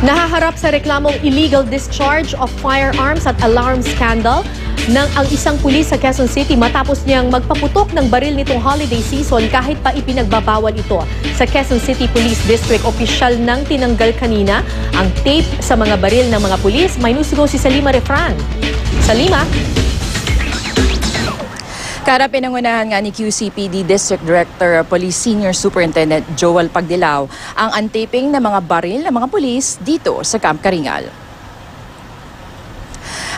Nahaharap sa reklamong illegal discharge of firearms at alarm scandal ng ang isang pulis sa Quezon City matapos niyang magpaputok ng baril nitong holiday season kahit pa ipinagbabawal ito. Sa Quezon City Police District, opisyal nang tinanggal kanina ang tape sa mga baril ng mga pulis. May nusugaw si Salima Refran. Salima? Kara, pinangunahan nga ni QCPD District Director Police Senior Superintendent Joel Pagdilao ang untaping ng mga baril ng mga pulis dito sa Camp Karingal.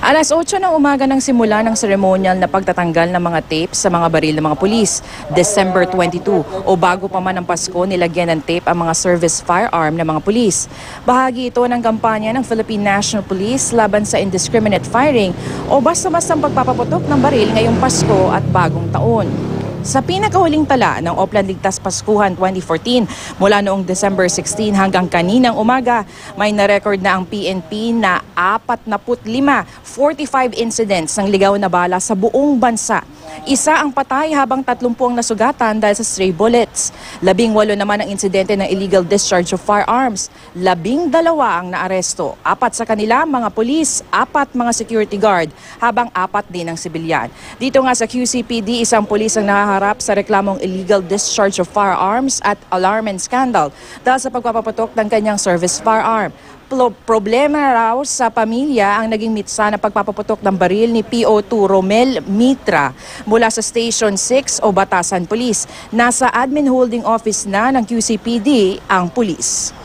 Alas 8 ng umaga nang simula ng seremonyal na pagtatanggal ng mga tape sa mga baril ng mga pulis. December 22 o bago pa man ang Pasko, nilagyan ng tape ang mga service firearm ng mga pulis. Bahagi ito ng kampanya ng Philippine National Police laban sa indiscriminate firing o basta-bastang pagpapaputok ng baril ngayong Pasko at Bagong Taon. Sa pinakahuling tala ng Oplan Ligtas Paskuhan 2014, mula noong December 16 hanggang kaninang umaga, may na-record na ang PNP na 45 incidents ng ligaw na bala sa buong bansa. Isa ang patay habang 30 ang nasugatan dahil sa stray bullets. 18 naman ang insidente ng illegal discharge of firearms. 12 ang naaresto. 4 sa kanila mga pulis, 4 mga security guard, habang 4 din ang sibilyan. Dito nga sa QCPD, isang pulis ang nahaharap sa reklamong illegal discharge of firearms at alarm scandal dahil sa pagpapaputok ng kanyang service firearm. Problema raw sa pamilya ang naging mitsa ng pagpapaputok ng baril ni PO2 Romel Mitra mula sa Station 6 o Batasan Police. Nasa admin holding office na ng QCPD ang pulis.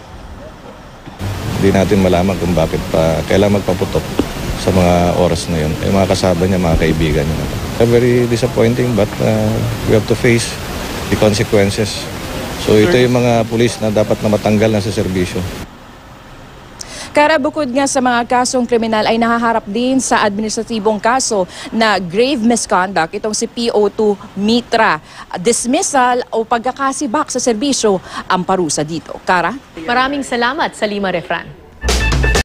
Hindi natin malaman kung bakit pa kailangan magpaputok sa mga oras na yun. Yung mga kasama niya, mga kaibigan niya. Very disappointing but we have to face the consequences. So ito yung mga pulis na dapat na matanggal na sa serbisyo. Kara, bukod nga sa mga kasong kriminal ay nahaharap din sa administratibong kaso na grave misconduct itong si PO2 Mitra. Dismissal o pagkakasibak sa serbisyo ang parusa dito. Kara? Maraming salamat, Salima Refran.